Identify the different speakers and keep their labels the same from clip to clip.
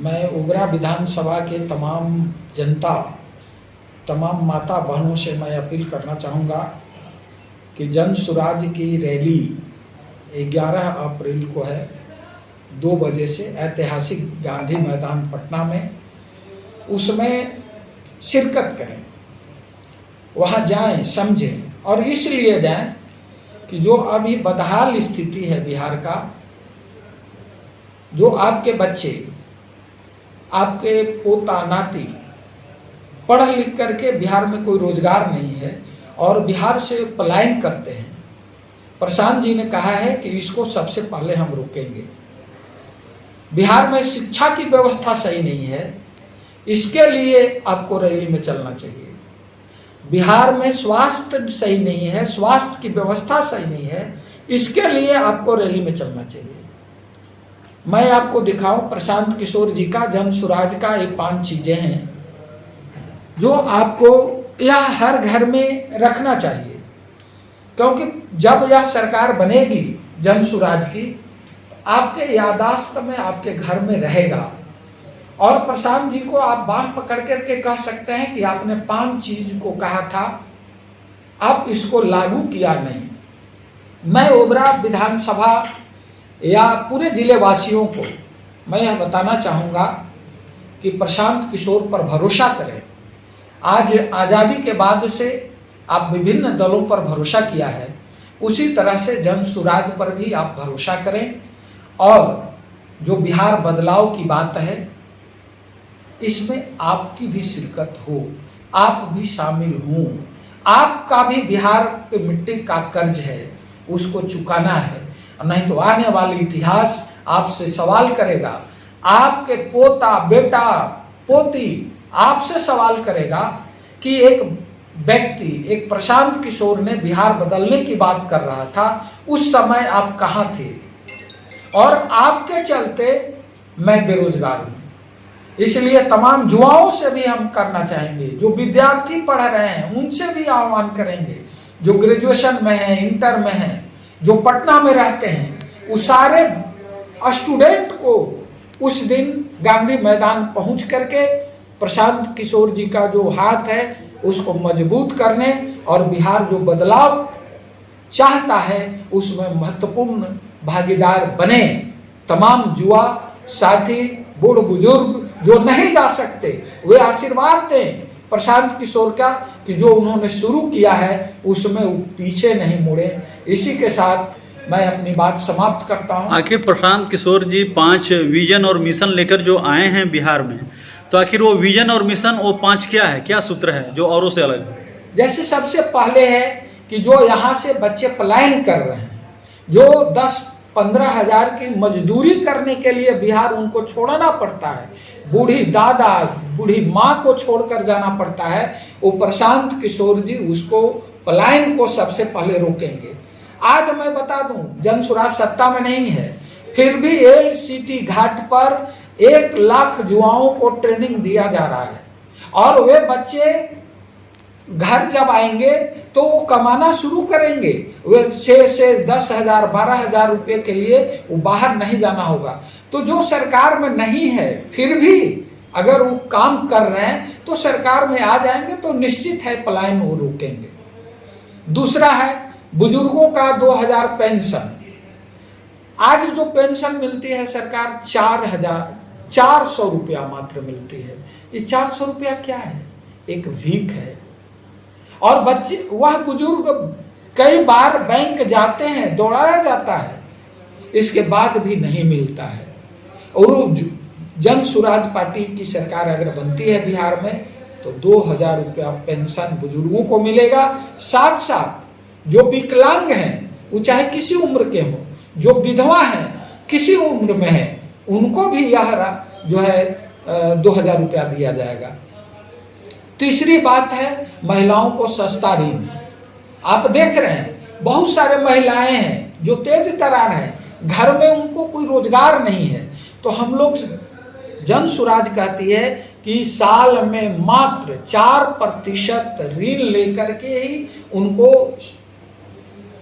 Speaker 1: मैं ओबरा विधानसभा के तमाम जनता, तमाम माता बहनों से मैं अपील करना चाहूँगा कि जन सुराज की रैली 11 अप्रैल को है, 2 बजे से ऐतिहासिक गांधी मैदान पटना में, उसमें शिरकत करें, वहाँ जाएं, समझें और इसलिए जाएं कि जो अभी बदहाल स्थिति है बिहार का, जो आपके बच्चे, आपके पोता नाती पढ़ लिख करके बिहार में कोई रोजगार नहीं है और बिहार से पलायन करते हैं। प्रशांत जी ने कहा है कि इसको सबसे पहले हम रोकेंगे। बिहार में शिक्षा की व्यवस्था सही नहीं है, इसके लिए आपको रैली में चलना चाहिए। बिहार में स्वास्थ्य सही नहीं है, स्वास्थ्य की व्यवस्था सही नहीं है, इसके लिए आपको रैली में चलना चाहिए। मैं आपको दिखाऊं प्रशांत किशोर जी का जन सुराज का ये 5 चीजें हैं जो आपको यह हर घर में रखना चाहिए, क्योंकि जब यह सरकार बनेगी जन सुराज की, आपके यादाश्त में, आपके घर में रहेगा। और प्रशांत जी को आप बांह पकड़ करके कह सकते हैं कि आपने 5 चीज को कहा था, आप इसको लागू किया नहीं। मैं ओबरा विधानसभा या पूरे जिले वासियों को मैं यह बताना चाहूँगा कि प्रशांत किशोर पर भरोसा करें। आज आज़ादी के बाद से आप विभिन्न दलों पर भरोसा किया है, उसी तरह से जन सुराज पर भी आप भरोसा करें और जो बिहार बदलाव की बात है इसमें आपकी भी शिरकत हो, आप भी शामिल हों। आपका भी बिहार के मिट्टी का कर्ज है, उसको चुकाना है, नहीं तो आने वाली इतिहास आपसे सवाल करेगा। आपके पोता बेटा पोती आपसे सवाल करेगा कि एक व्यक्ति, एक प्रशांत किशोर ने बिहार बदलने की बात कर रहा था, उस समय आप कहाँ थे। और आपके चलते मैं बेरोजगार हूँ। इसलिए तमाम युवाओं से भी हम करना चाहेंगे, जो विद्यार्थी पढ़ रहे हैं उनसे भी आह्वान करेंगे, जो ग्रेजुएशन में हैं, इंटर में हैं, जो पटना में रहते हैं, उस सारे स्टूडेंट को उस दिन गांधी मैदान पहुंच करके प्रशांत किशोर जी का जो हाथ है उसको मजबूत करने और बिहार जो बदलाव चाहता है उसमें महत्वपूर्ण भागीदार बने। तमाम युवा साथी, बूढ़ बुजुर्ग जो नहीं जा सकते, वे आशीर्वाद दें प्रशांत किशोर का कि जो उन्होंने शुरू किया है उसमें वो पीछे नहीं मुड़े। इसी के साथ मैं अपनी बात समाप्त करता हूं।
Speaker 2: आखिर प्रशांत किशोर जी 5 विजन और मिशन लेकर जो आए हैं बिहार में, तो आखिर वो विजन और मिशन, वो 5 क्या है, क्या सूत्र है जो औरों से अलग है?
Speaker 1: जैसे सबसे पहले है कि जो यहाँ से बच्चे पलायन कर रहे हैं, जो 10-15 हजार की मजदूरी करने के लिए बिहार उनको छोड़ना पड़ता है, बूढ़ी दादा बूढ़ी माँ को छोड़कर जाना पड़ता है, वो प्रशांत किशोर जी उसको पलायन को सबसे पहले रोकेंगे। आज मैं बता दूं, जन सुराज सत्ता में नहीं है, फिर भी LCT घाट पर 1 लाख युवाओं को ट्रेनिंग दिया जा रहा है और वे बच्चे घर जब आएंगे तो वो कमाना शुरू करेंगे। वे 6 से 10 हजार 12 हजार रुपये के लिए वो बाहर नहीं जाना होगा। तो जो सरकार में नहीं है फिर भी अगर वो काम कर रहे हैं तो सरकार में आ जाएंगे तो निश्चित है पलायन वो रोकेंगे। दूसरा है बुजुर्गों का 2000 पेंशन। आज जो पेंशन मिलती है सरकार 400 रुपया मात्र मिलती है। ये 400 रुपया क्या है? एक भीख है। और बच्चे, वह बुजुर्ग कई बार बैंक जाते हैं, दौड़ाया जाता है, इसके बाद भी नहीं मिलता है। और जन सुराज पार्टी की सरकार अगर बनती है बिहार में तो 2000 रुपया पेंशन बुजुर्गों को मिलेगा। साथ साथ जो विकलांग हैं, वो चाहे किसी उम्र के हों, जो विधवा हैं किसी उम्र में है, उनको भी यह जो है 2000 रुपया दिया जाएगा। तीसरी बात है महिलाओं को सस्ता ऋण। आप देख रहे हैं बहुत सारे महिलाएं हैं जो तेज तरार हैं, घर में उनको कोई रोजगार नहीं है, तो हम लोग जन सुराज कहती है कि साल में मात्र 4% ऋण लेकर के ही उनको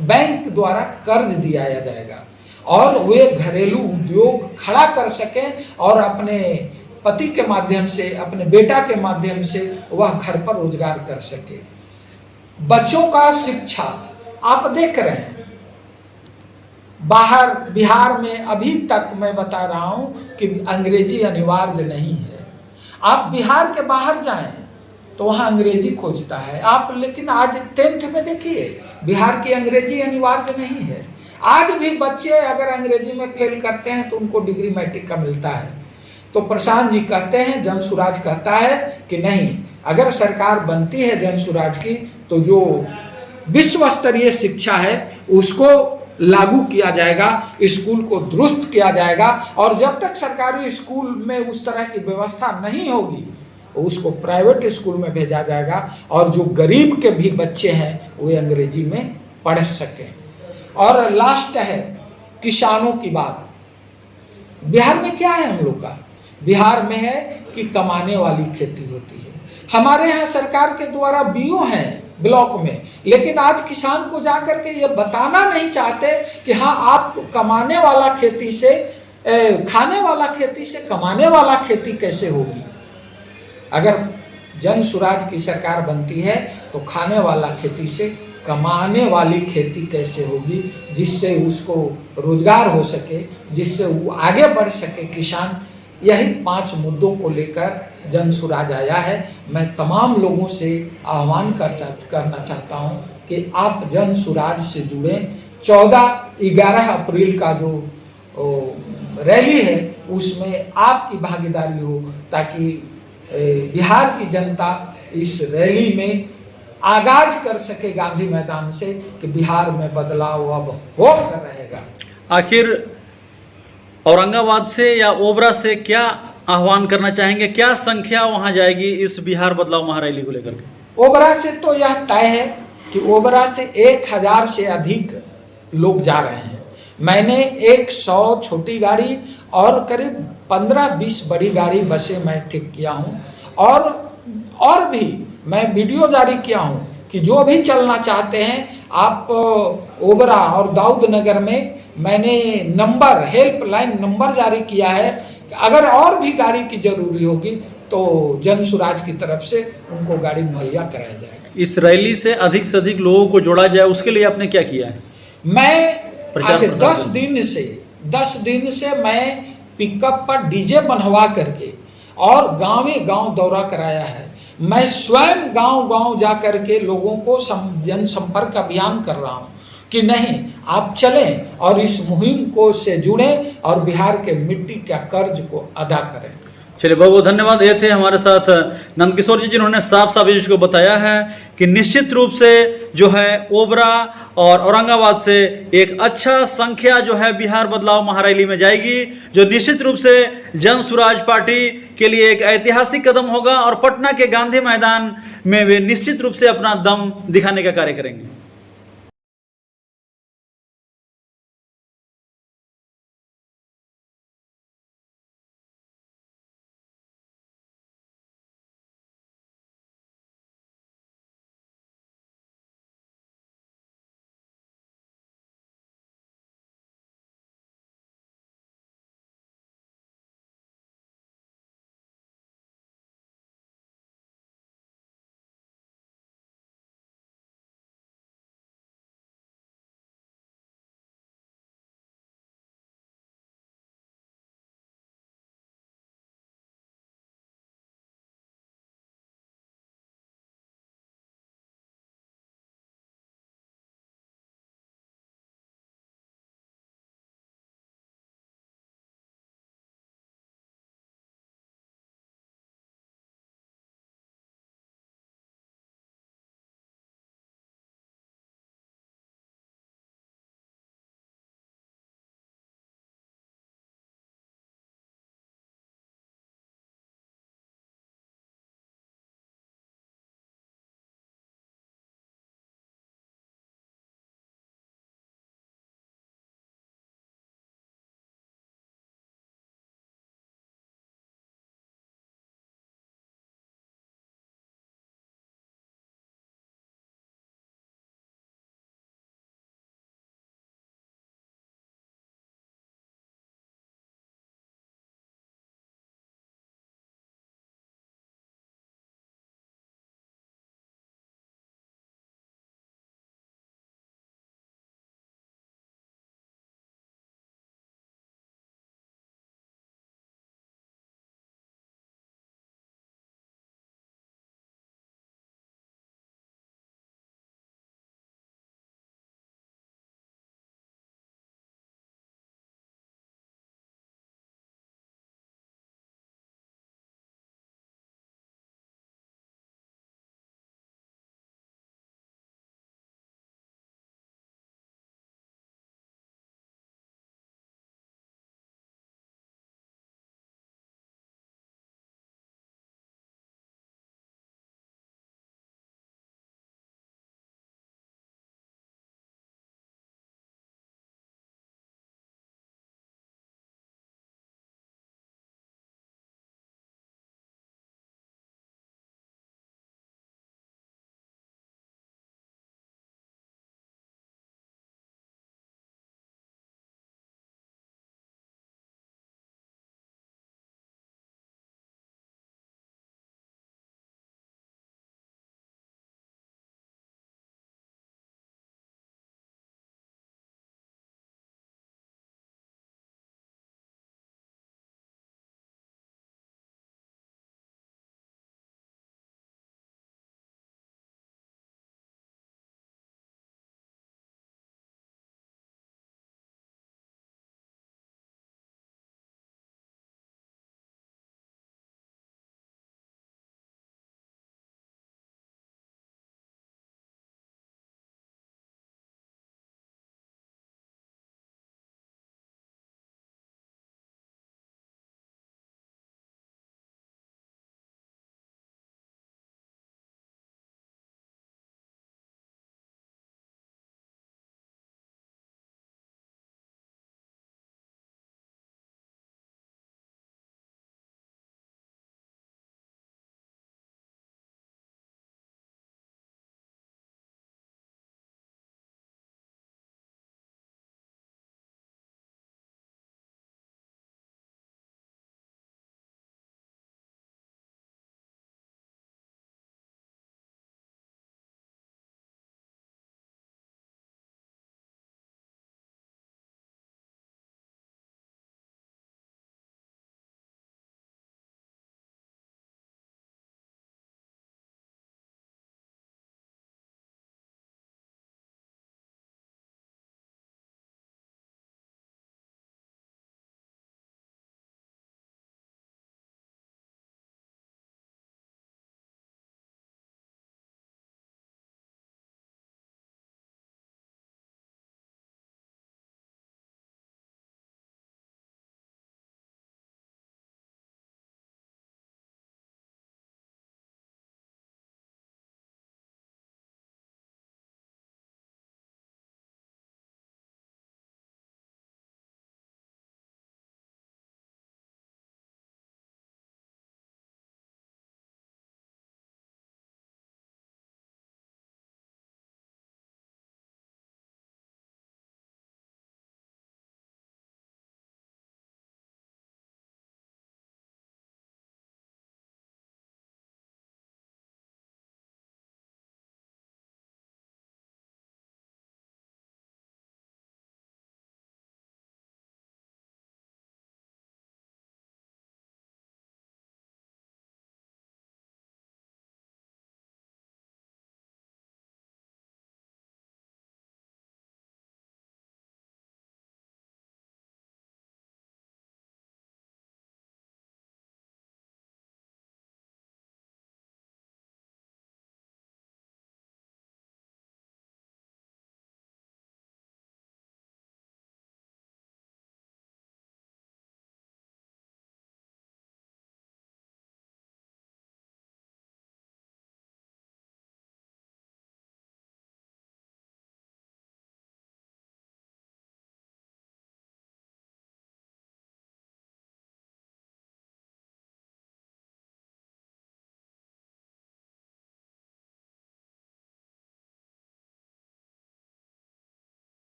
Speaker 1: बैंक द्वारा कर्ज दिया जाएगा और वे घरेलू उद्योग खड़ा कर सकें और अपने पति के माध्यम से, अपने बेटा के माध्यम से वह घर पर रोजगार कर सके। बच्चों का शिक्षा आप देख रहे हैं, बाहर बिहार में अभी तक मैं बता रहा हूं कि अंग्रेजी अनिवार्य नहीं है। आप बिहार के बाहर जाएं तो वहां अंग्रेजी खोजता है आप, लेकिन आज 10th में देखिए बिहार की अंग्रेजी अनिवार्य नहीं है। आज भी बच्चे अगर अंग्रेजी में फेल करते हैं तो उनको डिग्री मैट्रिक का मिलता है। तो प्रशांत जी कहते हैं, जनसुराज कहता है कि नहीं, अगर सरकार बनती है जनसुराज की तो जो विश्व स्तरीय शिक्षा है उसको लागू किया जाएगा, स्कूल को दुरुस्त किया जाएगा, और जब तक सरकारी स्कूल में उस तरह की व्यवस्था नहीं होगी उसको प्राइवेट स्कूल में भेजा जाएगा, और जो गरीब के भी बच्चे हैं वे अंग्रेजी में पढ़ सकें। और लास्ट है किसानों की बात। बिहार में क्या है हम लोग का? बिहार में है कि कमाने वाली खेती होती है। हमारे यहाँ सरकार के द्वारा बीओ हैं ब्लॉक में, लेकिन आज किसान को जाकर के ये बताना नहीं चाहते कि हाँ आप कमाने वाला खेती से, खाने वाला खेती से कमाने वाला खेती कैसे होगी। अगर जनसुराज की सरकार बनती है तो खाने वाला खेती से कमाने वाली खेती कैसे होगी, जिससे उसको रोजगार हो सके, जिससे वो आगे बढ़ सके किसान। यही 5 मुद्दों को लेकर जनसुराज आया है। मैं तमाम लोगों से आह्वान करना चाहता हूं कि आप जनसुराज से जुड़ें। 11 अप्रैल का जो रैली है उसमें आपकी भागीदारी हो, ताकि बिहार की जनता इस रैली में आगाज कर सके गांधी मैदान से कि बिहार में बदलाव अब होकर रहेगा।
Speaker 2: आखिर औरंगाबाद से या ओबरा से क्या आह्वान करना चाहेंगे, क्या संख्या वहां जाएगी इस बिहार बदलाव महारैली को लेकर के?
Speaker 1: ओबरा से तो यह तय है कि ओबरा से 1000 से अधिक लोग जा रहे हैं। मैंने 100 छोटी गाड़ी और करीब 15-20 बड़ी गाड़ी बसें मैं ठीक किया हूँ, और भी मैं वीडियो जारी किया हूँ कि जो भी चलना चाहते हैं आप ओबरा और दाऊद नगर में मैंने नंबर, हेल्पलाइन नंबर जारी किया है। अगर और भी गाड़ी की जरूरी होगी तो जनसुराज की तरफ से उनको गाड़ी मुहैया कराया जाएगा।
Speaker 2: इस रैली से अधिक लोगों को जोड़ा जाए, उसके लिए आपने क्या किया है?
Speaker 1: मैं आगे 10 दिन से मैं पिकअप पर डीजे बनवा करके और गाँव दौरा कराया है। मैं स्वयं गांव जा करके लोगों को जनसंपर्क अभियान कर रहा हूं कि नहीं आप चलें और इस मुहिम को से जुड़ें और बिहार के मिट्टी का कर्ज को अदा करें।
Speaker 2: चलिए, बहुत बहुत धन्यवाद। ये थे हमारे साथ नंदकिशोर जी, जिन्होंने साफ साफ इसको बताया है कि निश्चित रूप से जो है ओबरा और औरंगाबाद से एक अच्छा संख्या जो है बिहार बदलाव महारैली में जाएगी, जो निश्चित रूप से जनसुराज पार्टी के लिए एक ऐतिहासिक कदम होगा, और पटना के गांधी मैदान में वे निश्चित रूप से अपना दम दिखाने का कार्य करेंगे।